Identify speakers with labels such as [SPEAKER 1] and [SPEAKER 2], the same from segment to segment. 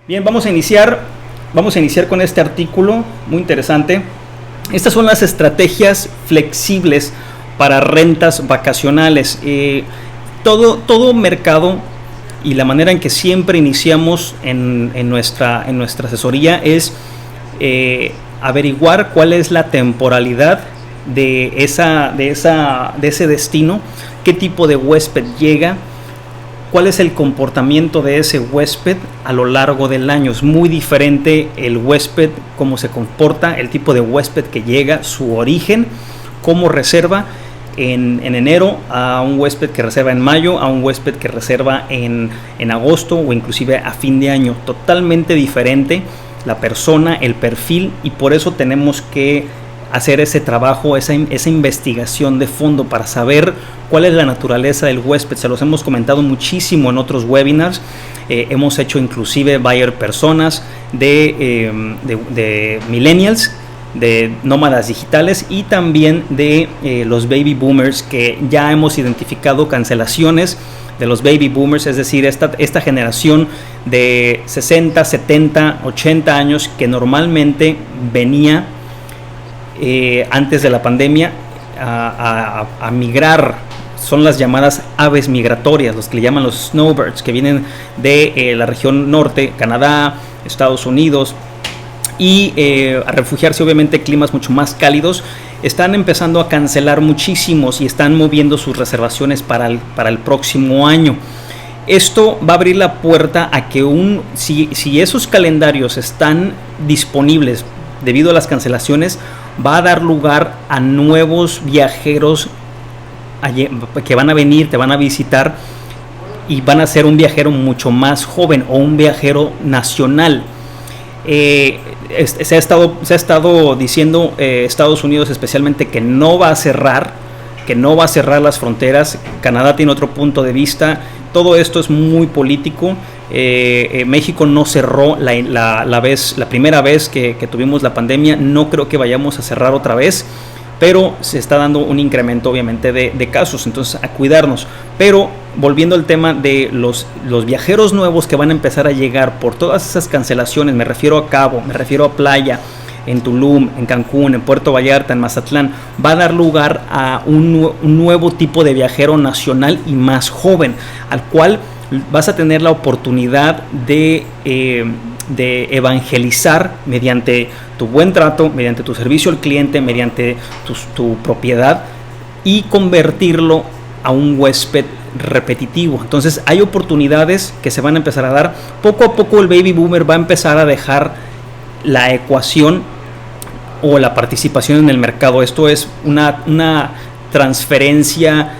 [SPEAKER 1] Bien, vamos a iniciar con este artículo muy interesante. Estas son las estrategias flexibles para rentas vacacionales. Todo mercado y la manera en que siempre iniciamos en nuestra asesoría es averiguar cuál es la temporalidad de ese destino, qué tipo de huésped llega, cuál es el comportamiento de ese huésped a lo largo del año. Es muy diferente el huésped, cómo se comporta, el tipo de huésped que llega, su origen, cómo reserva en enero, a un huésped que reserva en mayo, a un huésped que reserva en agosto o inclusive a fin de año. Totalmente diferente la persona, el perfil, y por eso tenemos que hacer ese trabajo, esa investigación de fondo para saber cuál es la naturaleza del huésped. Se los hemos comentado muchísimo en otros webinars. Hemos hecho inclusive buyer personas de millennials, de nómadas digitales y también de los baby boomers, que ya hemos identificado cancelaciones de los baby boomers, es decir, esta generación de 60, 70, 80 años que normalmente venía antes de la pandemia a migrar. Son las llamadas aves migratorias, los que le llaman los snowbirds, que vienen de la región norte, Canadá, Estados Unidos, y a refugiarse obviamente en climas mucho más cálidos. Están empezando a cancelar muchísimos y están moviendo sus reservaciones para el próximo año. Esto va a abrir la puerta a que si esos calendarios están disponibles debido a las cancelaciones, va a dar lugar a nuevos viajeros que van a venir, te van a visitar, y van a ser un viajero mucho más joven o un viajero nacional. Se ha estado diciendo Estados Unidos especialmente que no va a cerrar las fronteras. Canadá tiene otro punto de vista. Todo esto es muy político. México no cerró la primera vez que tuvimos la pandemia. No creo que vayamos a cerrar otra vez, pero se está dando un incremento obviamente de casos, entonces a cuidarnos. Pero volviendo al tema de los viajeros nuevos que van a empezar a llegar por todas esas cancelaciones, me refiero a Cabo, me refiero a Playa, en Tulum, en Cancún, en Puerto Vallarta, en Mazatlán, va a dar lugar a un nuevo tipo de viajero nacional y más joven, al cual vas a tener la oportunidad de evangelizar mediante tu buen trato, mediante tu servicio al cliente, mediante tu propiedad, y convertirlo a un huésped repetitivo. Entonces hay oportunidades que se van a empezar a dar. Poco a poco el baby boomer va a empezar a dejar la ecuación o la participación en el mercado. Esto es una transferencia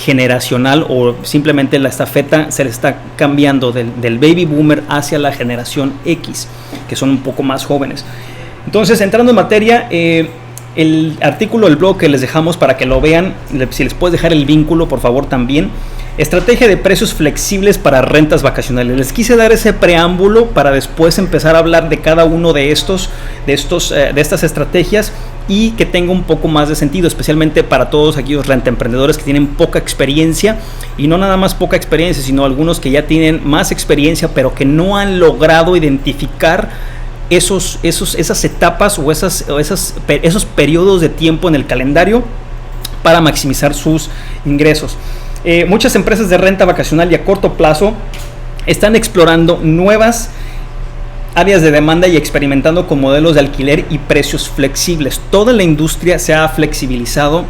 [SPEAKER 1] generacional, o simplemente la estafeta se le está cambiando del baby boomer hacia la generación X, que son un poco más jóvenes. Entonces, entrando en materia, el artículo del blog que les dejamos para que lo vean, si les puedes dejar el vínculo por favor también. Estrategia de precios flexibles para rentas vacacionales. Les quise dar ese preámbulo para después empezar a hablar de cada uno de estas estrategias, y que tenga un poco más de sentido, especialmente para todos aquellos rentemprendedores que tienen poca experiencia, y no nada más poca experiencia, sino algunos que ya tienen más experiencia, pero que no han logrado identificar esas etapas o esos periodos de tiempo en el calendario para maximizar sus ingresos. Muchas empresas de renta vacacional y a corto plazo están explorando nuevas áreas de demanda y experimentando con modelos de alquiler y precios flexibles. Toda la industria se ha flexibilizado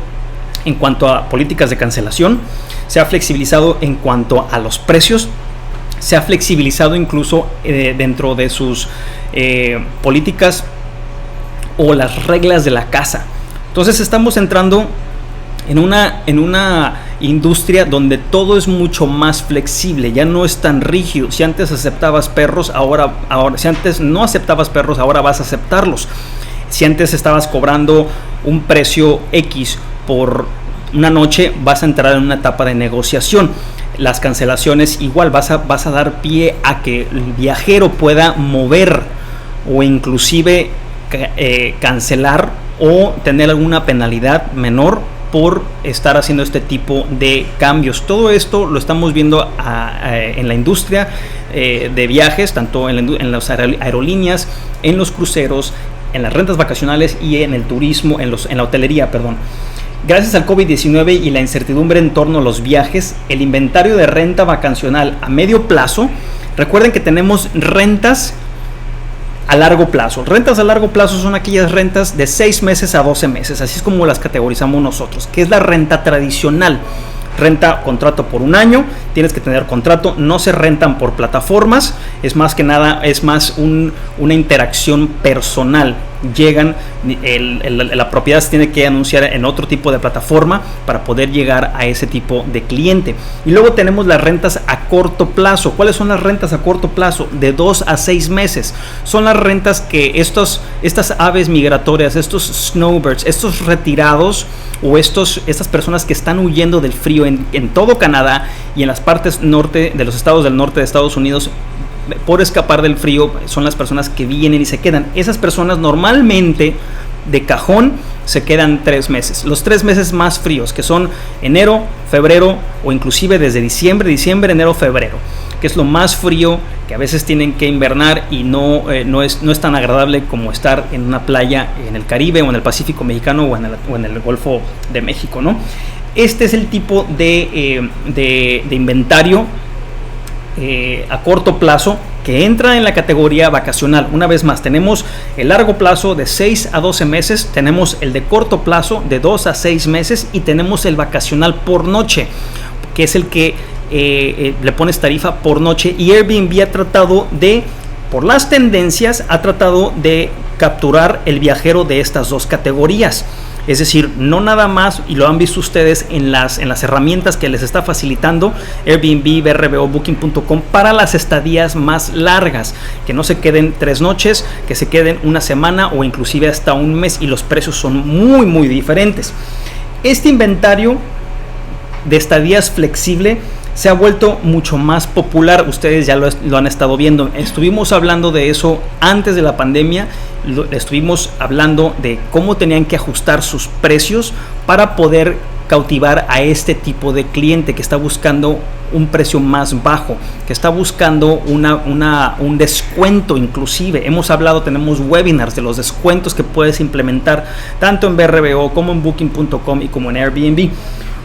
[SPEAKER 1] en cuanto a políticas de cancelación, se ha flexibilizado en cuanto a los precios, se ha flexibilizado incluso dentro de sus políticas o las reglas de la casa. Entonces estamos entrando en una industria donde todo es mucho más flexible, ya no es tan rígido. Si antes aceptabas perros, si antes no aceptabas perros, ahora vas a aceptarlos. Si antes estabas cobrando un precio X por una noche, vas a entrar en una etapa de negociación. Las cancelaciones igual, vas a dar pie a que el viajero pueda mover o inclusive cancelar o tener alguna penalidad menor por estar haciendo este tipo de cambios. Todo esto lo estamos viendo en la industria. de viajes, tanto en las aerolíneas, en los cruceros, en las rentas vacacionales y en el turismo, en la hotelería, perdón. Gracias al COVID-19 y la incertidumbre en torno a los viajes, el inventario de renta vacacional a medio plazo, recuerden que tenemos rentas a largo plazo. Rentas a largo plazo son aquellas rentas de 6 meses a 12 meses, así es como las categorizamos nosotros, que es la renta tradicional. Renta, contrato por un año, tienes que tener contrato, no se rentan por plataformas, es más que nada, es más una interacción personal. Llegan, la propiedad se tiene que anunciar en otro tipo de plataforma para poder llegar a ese tipo de cliente. Y luego tenemos las rentas a corto plazo. ¿Cuáles son las rentas a corto plazo? De 2 a 6 meses. Son las rentas que estas aves migratorias, estos snowbirds, estos retirados o estas personas que están huyendo del frío en todo Canadá y en las partes norte de los estados del norte de Estados Unidos, por escapar del frío, son las personas que vienen y se quedan. Esas personas normalmente de cajón se quedan 3 meses, los 3 meses más fríos, que son enero, febrero o inclusive desde diciembre, enero, febrero, que es lo más frío, que a veces tienen que invernar y no es tan agradable como estar en una playa en el Caribe o en el Pacífico mexicano o en el Golfo de México, ¿no? Este es el tipo de inventario a corto plazo que entra en la categoría vacacional. Una vez más, tenemos el largo plazo de 6 a 12 meses, tenemos el de corto plazo de 2 a 6 meses y tenemos el vacacional por noche, que es el que le pones tarifa por noche. Y Airbnb ha tratado por las tendencias, ha tratado de capturar el viajero de estas dos categorías. Es decir, no nada más, y lo han visto ustedes en las herramientas que les está facilitando Airbnb, Vrbo, Booking.com para las estadías más largas, que no se queden 3 noches, que se queden una semana o inclusive hasta un mes, y los precios son muy muy diferentes. Este inventario de estadías flexible se ha vuelto mucho más popular. Ustedes ya lo han estado viendo. Estuvimos hablando de eso antes de la pandemia. Estuvimos hablando de cómo tenían que ajustar sus precios para poder cautivar a este tipo de cliente que está buscando un precio más bajo, que está buscando un descuento. Inclusive tenemos webinars de los descuentos que puedes implementar tanto en Vrbo como en Booking.com y como en Airbnb.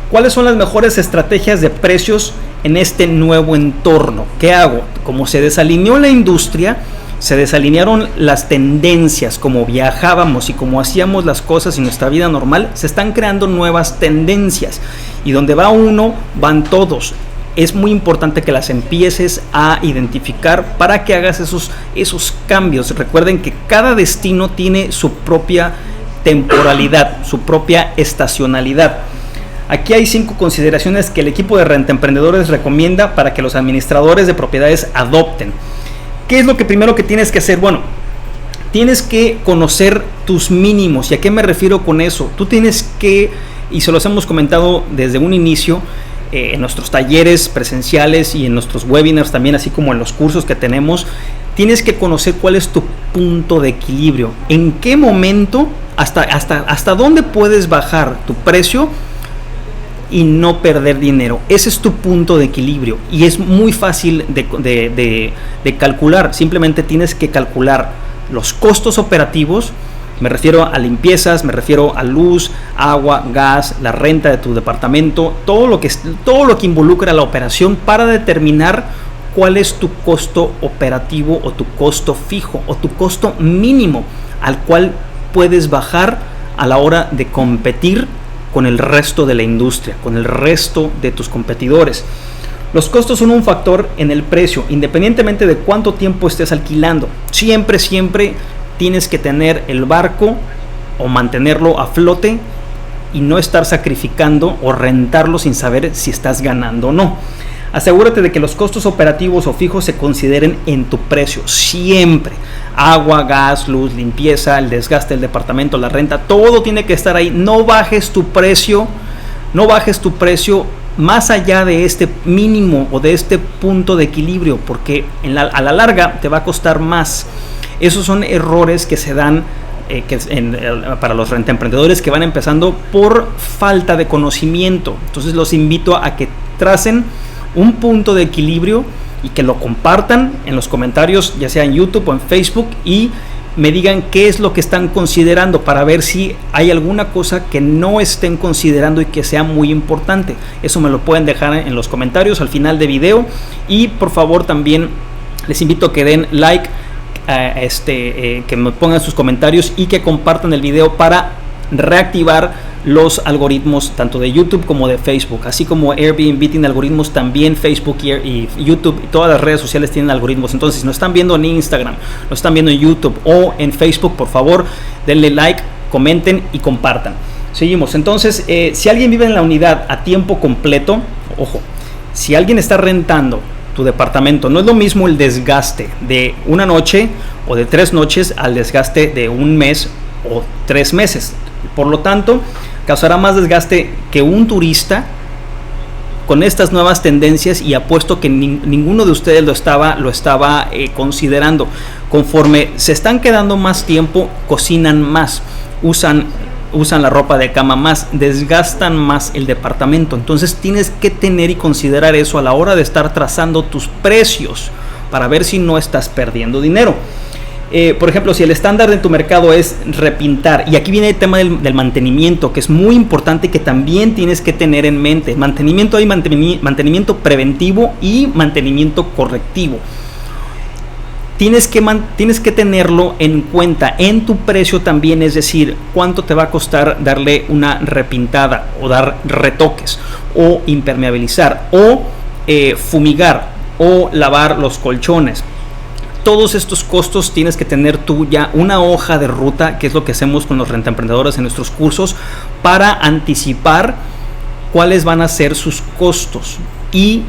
[SPEAKER 1] ¿Cuáles son las mejores estrategias de precios en este nuevo entorno? ¿Qué hago? Como se desalineó la industria, se desalinearon las tendencias, como viajábamos y como hacíamos las cosas en nuestra vida normal, se están creando nuevas tendencias. Y donde va uno, van todos. Es muy importante que las empieces a identificar para que hagas esos cambios. Recuerden que cada destino tiene su propia temporalidad, su propia estacionalidad. Aquí hay 5 consideraciones que el equipo de Renta Emprendedores recomienda para que los administradores de propiedades adopten. ¿Qué es lo que primero que tienes que hacer? Bueno, tienes que conocer tus mínimos. ¿Y a qué me refiero con eso? Tú tienes que, y se los hemos comentado desde un inicio, en nuestros talleres presenciales y en nuestros webinars también, así como en los cursos que tenemos, tienes que conocer cuál es tu punto de equilibrio. ¿En qué momento, hasta dónde puedes bajar tu precio y no perder dinero? Ese es tu punto de equilibrio y es muy fácil de calcular. Simplemente tienes que calcular los costos operativos. Me refiero a limpiezas, me refiero a luz, agua, gas, la renta de tu departamento, todo lo que involucra la operación, para determinar cuál es tu costo operativo o tu costo fijo o tu costo mínimo al cual puedes bajar a la hora de competir con el resto de la industria, con el resto de tus competidores. Los costos son un factor en el precio, independientemente de cuánto tiempo estés alquilando. Siempre tienes que tener el barco o mantenerlo a flote y no estar sacrificando o rentarlo sin saber si estás ganando o no. Asegúrate de que los costos operativos o fijos se consideren en tu precio siempre. Agua, gas, luz, limpieza, el desgaste del departamento, la renta, todo tiene que estar ahí. No bajes tu precio más allá de este mínimo o de este punto de equilibrio, porque a la larga te va a costar más. Esos son errores que se dan para los rentemprendedores que van empezando por falta de conocimiento. Entonces los invito a que tracen un punto de equilibrio y que lo compartan en los comentarios, ya sea en YouTube o en Facebook, y me digan qué es lo que están considerando para ver si hay alguna cosa que no estén considerando y que sea muy importante. Eso me lo pueden dejar en los comentarios al final de video, y por favor también les invito a que den like, que me pongan sus comentarios y que compartan el video para reactivar los algoritmos tanto de YouTube como de Facebook. Así como Airbnb tiene algoritmos, también Facebook y YouTube y todas las redes sociales tienen algoritmos. Entonces, si nos están viendo en Instagram, nos están viendo en YouTube o en Facebook, por favor denle like, comenten y compartan. Seguimos. Entonces, si alguien vive en la unidad a tiempo completo, ojo, si alguien está rentando tu departamento, no es lo mismo el desgaste de una noche o de 3 noches al desgaste de un mes o 3 meses. Por lo tanto, causará más desgaste que un turista con estas nuevas tendencias, y apuesto que ninguno de ustedes lo estaba considerando. Conforme se están quedando más tiempo, cocinan más, usan la ropa de cama más, desgastan más el departamento. Entonces tienes que tener y considerar eso a la hora de estar trazando tus precios para ver si no estás perdiendo dinero. Por ejemplo, si el estándar de tu mercado es repintar, y aquí viene el tema del mantenimiento, que es muy importante, que también tienes que tener en mente. Hay mantenimiento preventivo y mantenimiento correctivo. Tienes que tenerlo en cuenta en tu precio también, es decir, cuánto te va a costar darle una repintada o dar retoques o impermeabilizar o fumigar o lavar los colchones. Todos estos costos tienes que tener tú ya una hoja de ruta, que es lo que hacemos con los rentaemprendedores en nuestros cursos, para anticipar cuáles van a ser sus costos y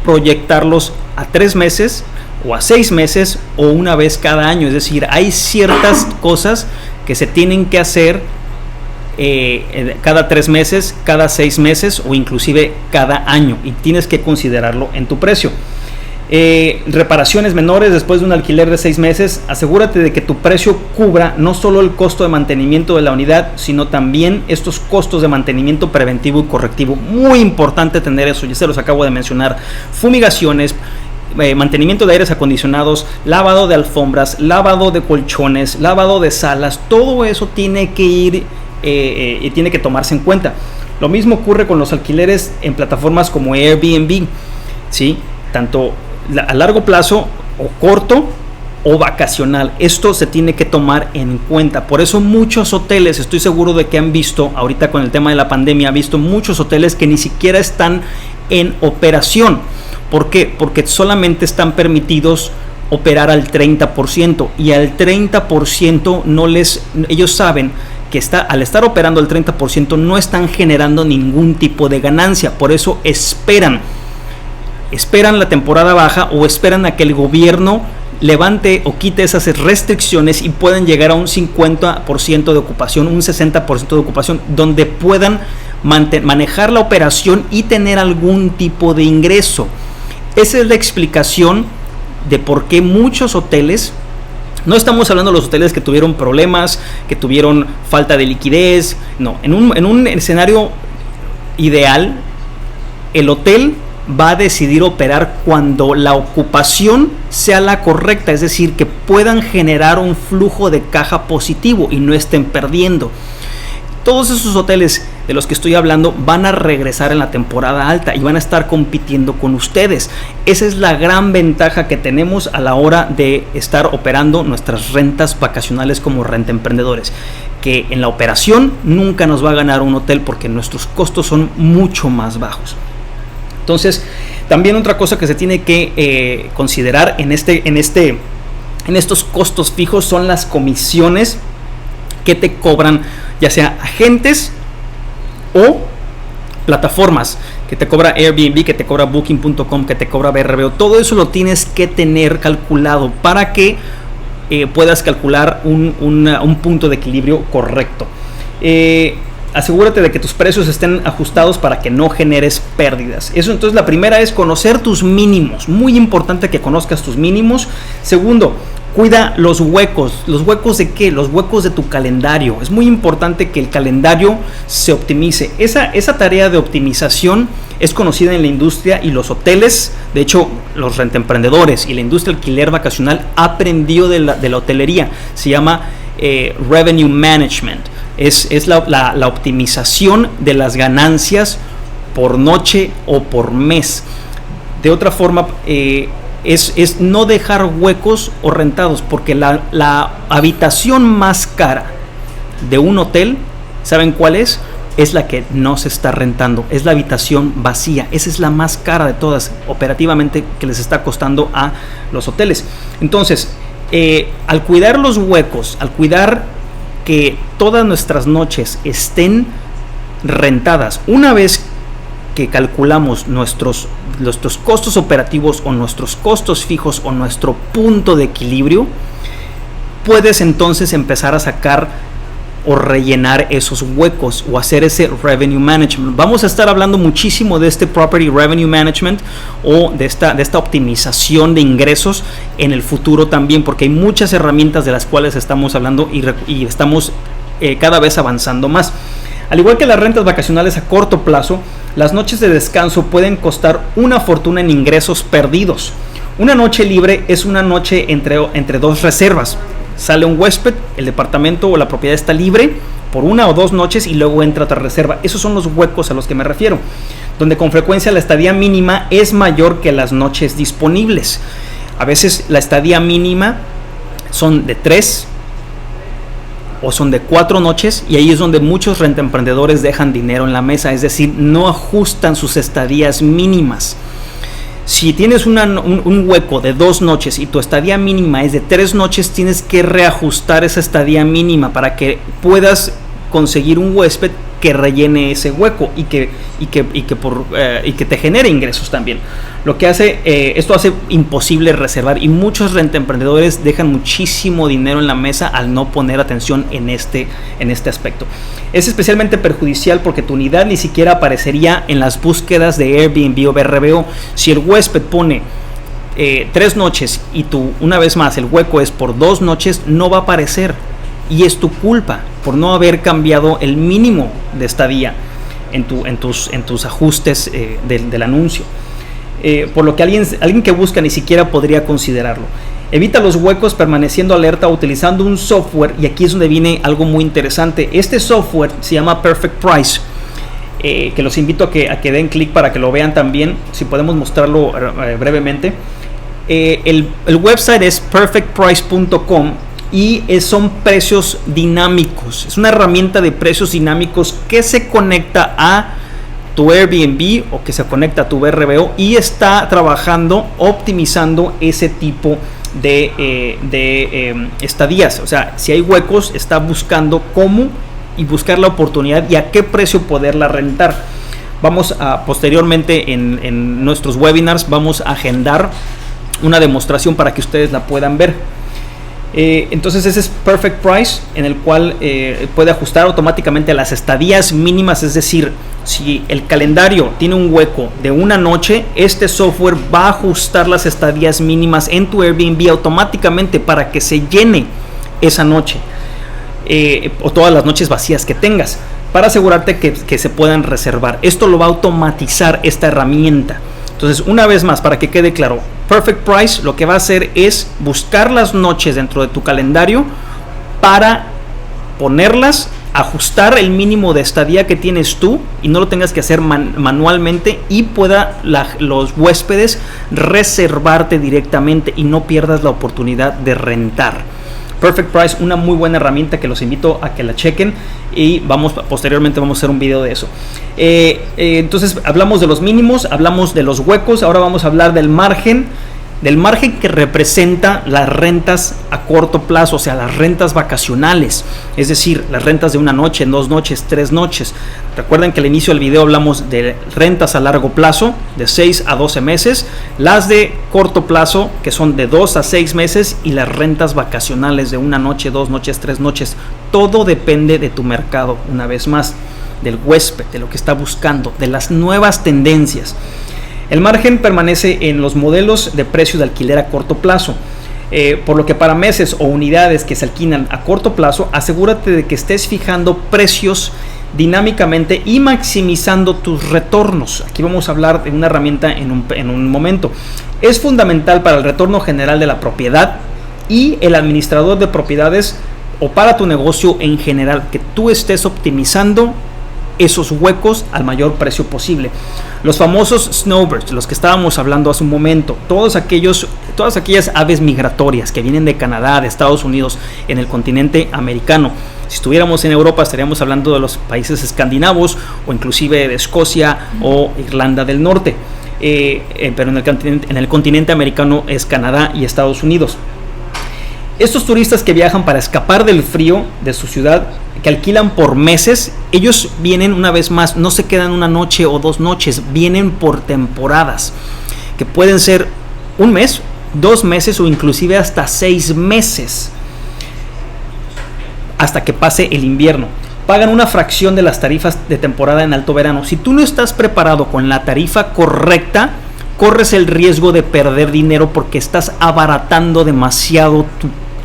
[SPEAKER 1] proyectarlos a 3 meses o a 6 meses o una vez cada año. Es decir, hay ciertas cosas que se tienen que hacer cada 3 meses, cada 6 meses o inclusive cada año, y tienes que considerarlo en tu precio. Reparaciones menores después de un alquiler de 6 meses, asegúrate de que tu precio cubra no solo el costo de mantenimiento de la unidad, sino también estos costos de mantenimiento preventivo y correctivo. Muy importante tener eso, ya se los acabo de mencionar. Fumigaciones, mantenimiento de aires acondicionados, lavado de alfombras, lavado de colchones, lavado de salas, todo eso tiene que ir y tiene que tomarse en cuenta. Lo mismo ocurre con los alquileres en plataformas como Airbnb, ¿sí? Tanto a largo plazo o corto o vacacional. Esto se tiene que tomar en cuenta. Por eso muchos hoteles, estoy seguro de que han visto, ahorita con el tema de la pandemia, han visto muchos hoteles que ni siquiera están en operación. ¿Por qué? Porque solamente están permitidos operar al 30%, y al 30% ellos saben que al estar operando al 30% no están generando ningún tipo de ganancia. Por eso esperan la temporada baja o esperan a que el gobierno levante o quite esas restricciones y puedan llegar a un 50% de ocupación, un 60% de ocupación, donde puedan manejar la operación y tener algún tipo de ingreso. Esa es la explicación de por qué muchos hoteles, no estamos hablando de los hoteles que tuvieron problemas, que tuvieron falta de liquidez, no, en un escenario ideal, el hotel va a decidir operar cuando la ocupación sea la correcta, es decir, que puedan generar un flujo de caja positivo y no estén perdiendo. Todos esos hoteles de los que estoy hablando van a regresar en la temporada alta y van a estar compitiendo con ustedes. Esa es la gran ventaja que tenemos a la hora de estar operando nuestras rentas vacacionales como rentaemprendedores, que en la operación nunca nos va a ganar un hotel porque nuestros costos son mucho más bajos. Entonces, también otra cosa que se tiene que considerar en estos costos fijos son las comisiones que te cobran, ya sea agentes o plataformas, que te cobra Airbnb, que te cobra Booking.com, que te cobra VRBO. Todo eso lo tienes que tener calculado para que puedas calcular un punto de equilibrio correcto. Asegúrate de que tus precios estén ajustados para que no generes pérdidas. Eso, entonces, la primera es conocer tus mínimos. Muy importante que conozcas tus mínimos. Segundo, cuida los huecos. ¿Los huecos de qué? Los huecos de tu calendario. Es muy importante que el calendario se optimice. Esa tarea de optimización es conocida en la industria y los hoteles. De hecho, los rentemprendedores y la industria del alquiler vacacional aprendió de la hotelería. Se llama Revenue Management. Es la optimización de las ganancias por noche o por mes. De otra forma, es no dejar huecos o rentados, porque la habitación más cara de un hotel, ¿saben cuál es? Es la que no se está rentando, es la habitación vacía. Esa es la más cara de todas operativamente, que les está costando a los hoteles. Entonces, al cuidar los huecos, al cuidar que todas nuestras noches estén rentadas, una vez que calculamos nuestros costos operativos o nuestros costos fijos o nuestro punto de equilibrio, puedes entonces empezar a sacar o rellenar esos huecos o hacer ese revenue management. Vamos a estar hablando muchísimo de este property revenue management o de esta optimización de ingresos en el futuro también, porque hay muchas herramientas de las cuales estamos hablando y estamos cada vez avanzando más. Al igual que las rentas vacacionales a corto plazo, las noches de descanso pueden costar una fortuna en ingresos perdidos. Una noche libre es una noche entre dos reservas. Sale un huésped, el departamento o la propiedad está libre por una o dos noches y luego entra otra reserva. Esos son los huecos a los que me refiero, donde con frecuencia la estadía mínima es mayor que las noches disponibles. A veces la estadía mínima son de 3 o son de 4 noches, y ahí es donde muchos rentemprendedores dejan dinero en la mesa, es decir, no ajustan sus estadías mínimas. Si tienes un hueco de 2 noches y tu estadía mínima es de 3 noches, tienes que reajustar esa estadía mínima para que puedas conseguir un huésped que rellene ese hueco y que te genere ingresos también. Lo que hace, esto hace imposible reservar, y muchos rentemprendedores dejan muchísimo dinero en la mesa al no poner atención en este aspecto. Es especialmente perjudicial porque tu unidad ni siquiera aparecería en las búsquedas de Airbnb o VRBO. Si el huésped pone 3 noches y una vez más el hueco es por 2 noches, no va a aparecer, y es tu culpa por no haber cambiado el mínimo de estadía en tus ajustes del anuncio. Por lo que alguien que busca ni siquiera podría considerarlo. Evita los huecos permaneciendo alerta utilizando un software, y aquí es donde viene algo muy interesante. Este software se llama Perfect Price, que los invito a que den clic para que lo vean también, si podemos mostrarlo brevemente. El website es perfectprice.com y son precios dinámicos. Es una herramienta de precios dinámicos que se conecta a tu Airbnb o que se conecta a tu VRBO y está trabajando, optimizando ese tipo de estadías. O sea, si hay huecos, está buscando cómo y buscar la oportunidad y a qué precio poderla rentar. Vamos a posteriormente en nuestros webinars vamos a agendar una demostración para que ustedes la puedan ver. Entonces ese es Perfect Price, en el cual puede ajustar automáticamente las estadías mínimas. Es decir, si el calendario tiene un hueco de una noche, este software va a ajustar las estadías mínimas en tu Airbnb automáticamente para que se llene esa noche o todas las noches vacías que tengas, para asegurarte que se puedan reservar. Esto lo va a automatizar esta herramienta. Entonces, una vez más, para que quede claro, Perfect Price lo que va a hacer es buscar las noches dentro de tu calendario para ponerlas, ajustar el mínimo de estadía que tienes tú y no lo tengas que hacer manualmente, y pueda los huéspedes reservarte directamente y no pierdas la oportunidad de rentar. Perfect Price, una muy buena herramienta que los invito a que la chequen, y posteriormente vamos a hacer un video de eso. Entonces hablamos de los mínimos, hablamos de los huecos, ahora vamos a hablar del margen que representa las rentas a corto plazo, o sea, las rentas vacacionales, es decir, las rentas de una noche, 2 noches, 3 noches. Recuerden que al inicio del video hablamos de rentas a largo plazo, de 6 a 12 meses, las de corto plazo, que son de 2 a 6 meses, y las rentas vacacionales de una noche, 2 noches, 3 noches. Todo depende de tu mercado, una vez más, del huésped, de lo que está buscando, de las nuevas tendencias. El margen permanece en los modelos de precio de alquiler a corto plazo, por lo que para meses o unidades que se alquilan a corto plazo, asegúrate de que estés fijando precios dinámicamente y maximizando tus retornos. Aquí vamos a hablar de una herramienta en un momento. Es fundamental para el retorno general de la propiedad y el administrador de propiedades o para tu negocio en general, que tú estés optimizando esos huecos al mayor precio posible. Los famosos snowbirds, los que estábamos hablando hace un momento, todas aquellas aves migratorias que vienen de Canadá, de Estados Unidos, en el continente americano. Si estuviéramos en Europa estaríamos hablando de los países escandinavos o inclusive de Escocia o Irlanda del Norte, pero en el continente americano es Canadá y Estados Unidos. Estos turistas que viajan para escapar del frío de su ciudad, que alquilan por meses, ellos vienen una vez más, no se quedan una noche o 2 noches, vienen por temporadas, que pueden ser 1 mes, 2 meses o inclusive hasta 6 meses, hasta que pase el invierno. Pagan una fracción de las tarifas de temporada en alto verano. Si tú no estás preparado con la tarifa correcta, corres el riesgo de perder dinero porque estás abaratando demasiado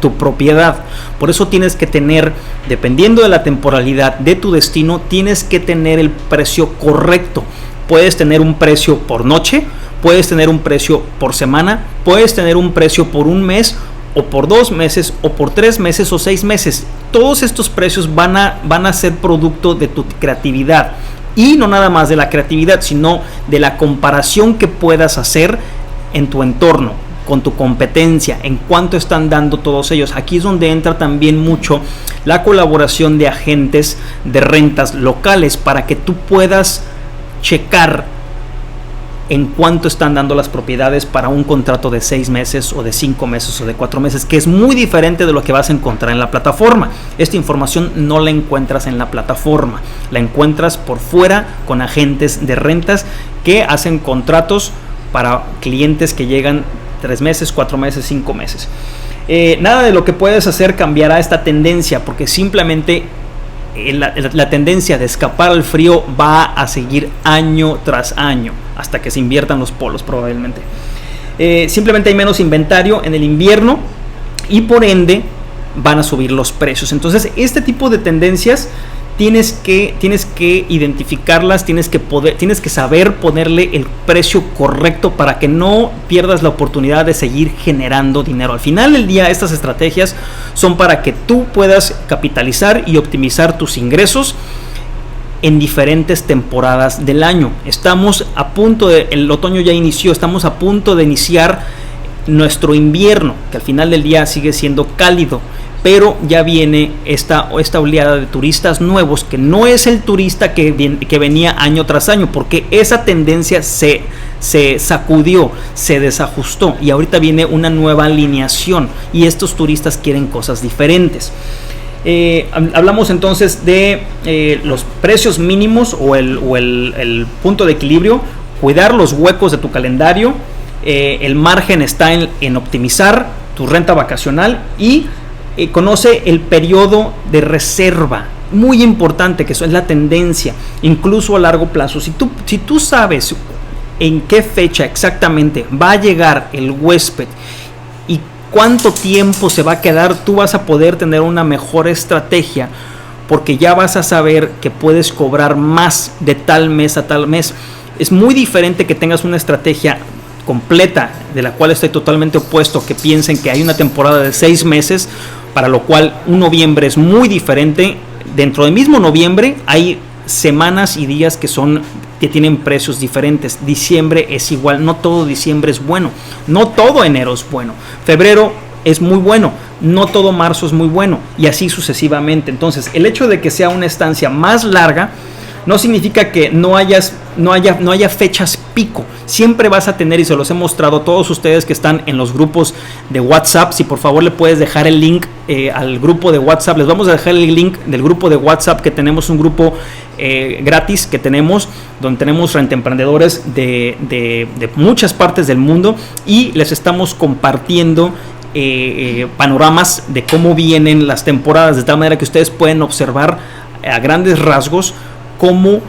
[SPEAKER 1] tu propiedad. Por eso tienes que tener, dependiendo de la temporalidad de tu destino, tienes que tener el precio correcto. Puedes tener un precio por noche, puedes tener un precio por semana, puedes tener un precio por 1 mes o por 2 meses o por 3 meses o 6 meses. Todos estos precios van a ser producto de tu creatividad. Y no nada más de la creatividad, sino de la comparación que puedas hacer en tu entorno, con tu competencia, en cuánto están dando todos ellos. Aquí es donde entra también mucho la colaboración de agentes de rentas locales para que tú puedas checar en cuánto están dando las propiedades para un contrato de 6 meses o de 5 meses o de 4 meses, que es muy diferente de lo que vas a encontrar en la plataforma. Esta información no la encuentras en la plataforma, la encuentras por fuera con agentes de rentas que hacen contratos para clientes que llegan 3 meses, 4 meses, 5 meses. Nada de lo que puedes hacer cambiará esta tendencia, porque simplemente la tendencia de escapar al frío va a seguir año tras año hasta que se inviertan los polos probablemente. Simplemente hay menos inventario en el invierno y por ende van a subir los precios. Entonces este tipo de tendencias tienes que identificarlas, tienes que saber ponerle el precio correcto para que no pierdas la oportunidad de seguir generando dinero. Al final del día, estas estrategias son para que tú puedas capitalizar y optimizar tus ingresos en diferentes temporadas del año. Estamos a punto el otoño ya inició, estamos a punto de iniciar nuestro invierno, que al final del día sigue siendo cálido. Pero ya viene esta oleada de turistas nuevos, que no es el turista que venía año tras año, porque esa tendencia se sacudió, se desajustó y ahorita viene una nueva alineación y estos turistas quieren cosas diferentes. Hablamos entonces de los precios mínimos o el punto de equilibrio, cuidar los huecos de tu calendario, el margen está en optimizar tu renta vacacional y conoce el periodo de reserva, muy importante, que eso es la tendencia, incluso a largo plazo. Si tú sabes en qué fecha exactamente va a llegar el huésped y cuánto tiempo se va a quedar, tú vas a poder tener una mejor estrategia, porque ya vas a saber que puedes cobrar más de tal mes a tal mes. Es muy diferente que tengas una estrategia completa, de la cual estoy totalmente opuesto, que piensen que hay una temporada de 6 meses, para lo cual un noviembre es muy diferente. Dentro del mismo noviembre hay semanas y días que tienen precios diferentes. Diciembre es igual, no todo diciembre es bueno, no todo enero es bueno, febrero es muy bueno, no todo marzo es muy bueno, y así sucesivamente. Entonces el hecho de que sea una estancia más larga no significa que no haya fechas pico. Siempre vas a tener, y se los he mostrado a todos ustedes que están en los grupos de WhatsApp. Si por favor le puedes dejar el link al grupo de WhatsApp, les vamos a dejar el link del grupo de WhatsApp, que tenemos un grupo gratis que tenemos, donde tenemos rentemprendedores de muchas partes del mundo y les estamos compartiendo panoramas de cómo vienen las temporadas, de tal manera que ustedes pueden observar a grandes rasgos cómo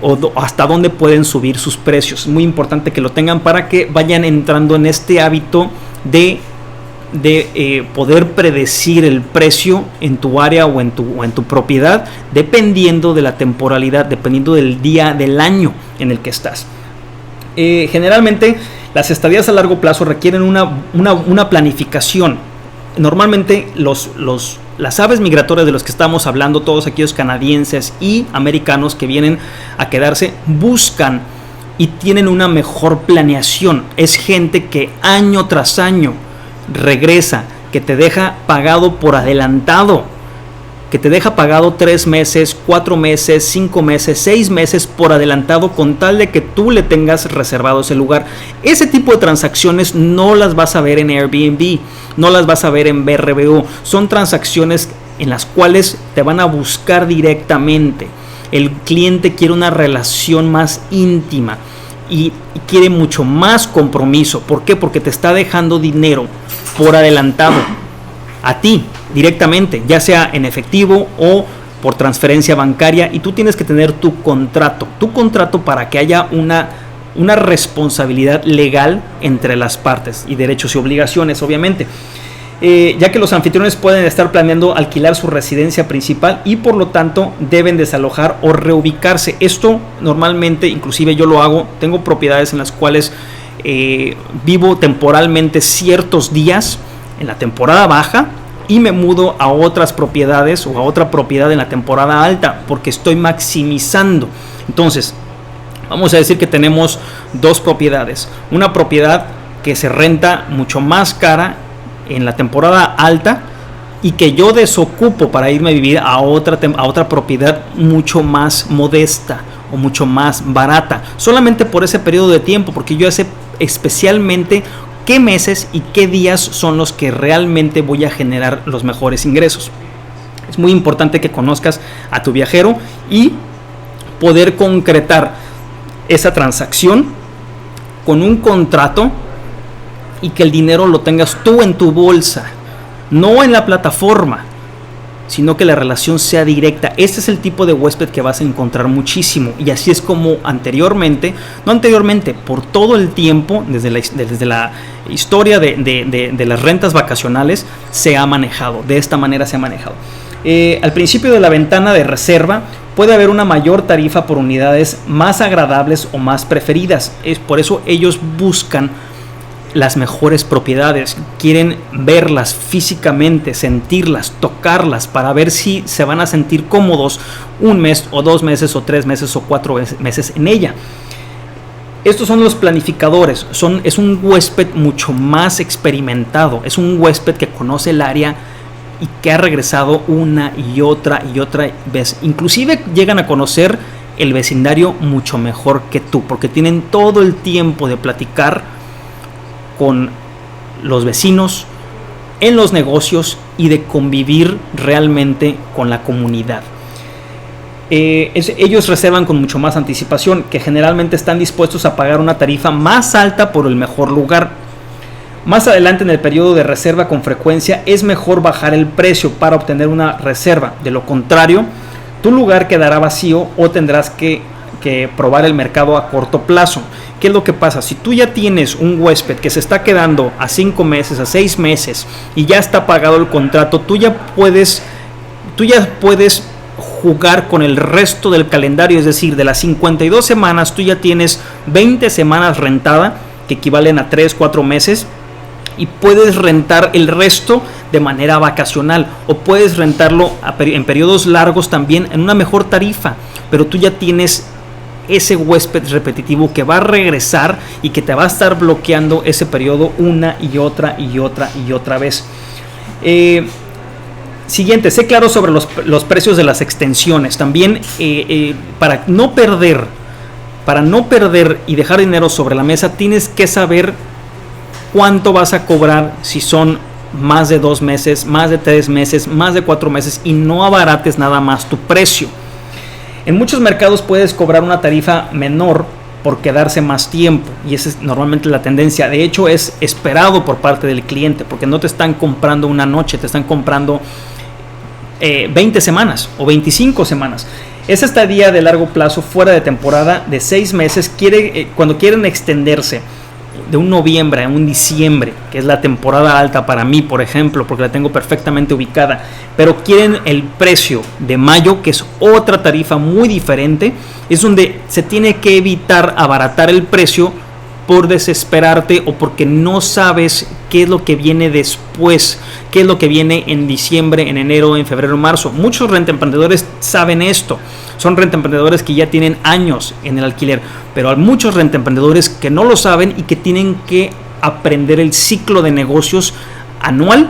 [SPEAKER 1] o hasta dónde pueden subir sus precios. Es muy importante que lo tengan para que vayan entrando en este hábito de de poder predecir el precio en tu área o en tu propiedad, dependiendo de la temporalidad, dependiendo del día del año en el que estás. Generalmente las estadías a largo plazo requieren una planificación. Normalmente las aves migratorias de los que estamos hablando, todos aquellos canadienses y americanos que vienen a quedarse, buscan y tienen una mejor planeación. Es gente que año tras año regresa, que te deja pagado por adelantado, que te deja pagado 3 meses, 4 meses, 5 meses, 6 meses por adelantado, con tal de que tú le tengas reservado ese lugar. Ese tipo de transacciones no las vas a ver en Airbnb, no las vas a ver en VRBO. Son transacciones en las cuales te van a buscar directamente. El cliente quiere una relación más íntima y quiere mucho más compromiso. ¿Por qué? Porque te está dejando dinero por adelantado a ti directamente, ya sea en efectivo o por transferencia bancaria, y tú tienes que tener tu contrato para que haya una responsabilidad legal entre las partes, y derechos y obligaciones, obviamente. Ya que los anfitriones pueden estar planeando alquilar su residencia principal y por lo tanto deben desalojar o reubicarse. Esto normalmente, inclusive yo lo hago, tengo propiedades en las cuales vivo temporalmente ciertos días en la temporada baja y me mudo a otras propiedades o a otra propiedad en la temporada alta, porque estoy maximizando. Entonces, vamos a decir que tenemos 2 propiedades. Una propiedad que se renta mucho más cara en la temporada alta y que yo desocupo para irme a vivir a otra propiedad mucho más modesta o mucho más barata, solamente por ese periodo de tiempo, porque yo sé especialmente qué meses y qué días son los que realmente voy a generar los mejores ingresos. Es muy importante que conozcas a tu viajero y poder concretar esa transacción con un contrato y que el dinero lo tengas tú en tu bolsa, no en la plataforma, sino que la relación sea directa. Este es el tipo de huésped que vas a encontrar muchísimo, y así es como por todo el tiempo, desde la historia de las rentas vacacionales, se ha manejado. De esta manera se ha manejado. Al principio de la ventana de reserva puede haber una mayor tarifa por unidades más agradables o más preferidas. Es por eso ellos buscan las mejores propiedades, quieren verlas físicamente, sentirlas, tocarlas, para ver si se van a sentir cómodos 1 mes o 2 meses o 3 meses o 4 meses en ella. Estos son los planificadores, es un huésped mucho más experimentado, es un huésped que conoce el área y que ha regresado una y otra vez. Inclusive llegan a conocer el vecindario mucho mejor que tú, porque tienen todo el tiempo de platicar con los vecinos, en los negocios, y de convivir realmente con la comunidad. Ellos reservan con mucho más anticipación, que generalmente están dispuestos a pagar una tarifa más alta por el mejor lugar. Más adelante en el periodo de reserva, con frecuencia es mejor bajar el precio para obtener una reserva. De lo contrario, tu lugar quedará vacío o tendrás que probar el mercado a corto plazo. ¿Qué es lo que pasa? Si tú ya tienes un huésped que se está quedando a 5 meses, a 6 meses y ya está pagado el contrato, tú ya puedes jugar con el resto del calendario, es decir, de las 52 semanas, tú ya tienes 20 semanas rentada, que equivalen a 3-4 meses, y puedes rentar el resto de manera vacacional, o puedes rentarlo en periodos largos también en una mejor tarifa, pero tú ya tienes ese huésped repetitivo que va a regresar y que te va a estar bloqueando ese periodo una y otra vez. Siguiente, sé claro sobre los precios de las extensiones. También para no perder y dejar dinero sobre la mesa, tienes que saber cuánto vas a cobrar, si son más de 2 meses, más de 3 meses, más de 4 meses, y no abarates nada más tu precio. En muchos mercados puedes cobrar una tarifa menor por quedarse más tiempo, y esa es normalmente la tendencia. De hecho, es esperado por parte del cliente, porque no te están comprando una noche, te están comprando 20 semanas o 25 semanas. Esa estadía de largo plazo fuera de temporada de 6 meses cuando quieren extenderse de un noviembre a un diciembre, que es la temporada alta para mí, por ejemplo, porque la tengo perfectamente ubicada, pero quieren el precio de mayo, que es otra tarifa muy diferente, es donde se tiene que evitar abaratar el precio por desesperarte o porque no sabes qué es lo que viene después, qué es lo que viene en diciembre, en enero, en febrero, en marzo. Muchos rentemprendedores saben esto, son rentemprendedores que ya tienen años en el alquiler, pero hay muchos rentemprendedores que no lo saben y que tienen que aprender el ciclo de negocios anual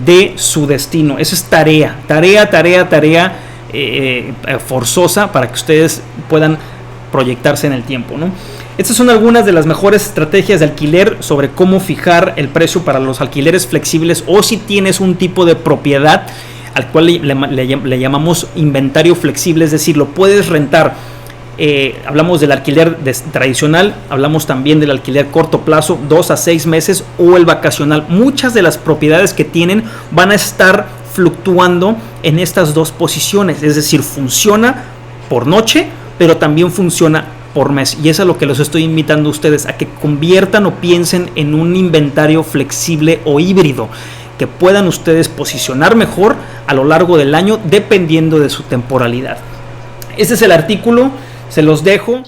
[SPEAKER 1] de su destino. Esa es tarea forzosa para que ustedes puedan proyectarse en el tiempo, ¿no? Estas son algunas de las mejores estrategias de alquiler sobre cómo fijar el precio para los alquileres flexibles, o si tienes un tipo de propiedad al cual le llamamos inventario flexible, es decir, lo puedes rentar. Hablamos del alquiler tradicional, hablamos también del alquiler corto plazo, 2 a 6 meses, o el vacacional. Muchas de las propiedades que tienen van a estar fluctuando en estas dos posiciones, es decir, funciona por noche, pero también funciona por mes, y eso es lo que los estoy invitando a ustedes, a que conviertan o piensen en un inventario flexible o híbrido, que puedan ustedes posicionar mejor a lo largo del año dependiendo de su temporalidad. Este es el artículo, se los dejo.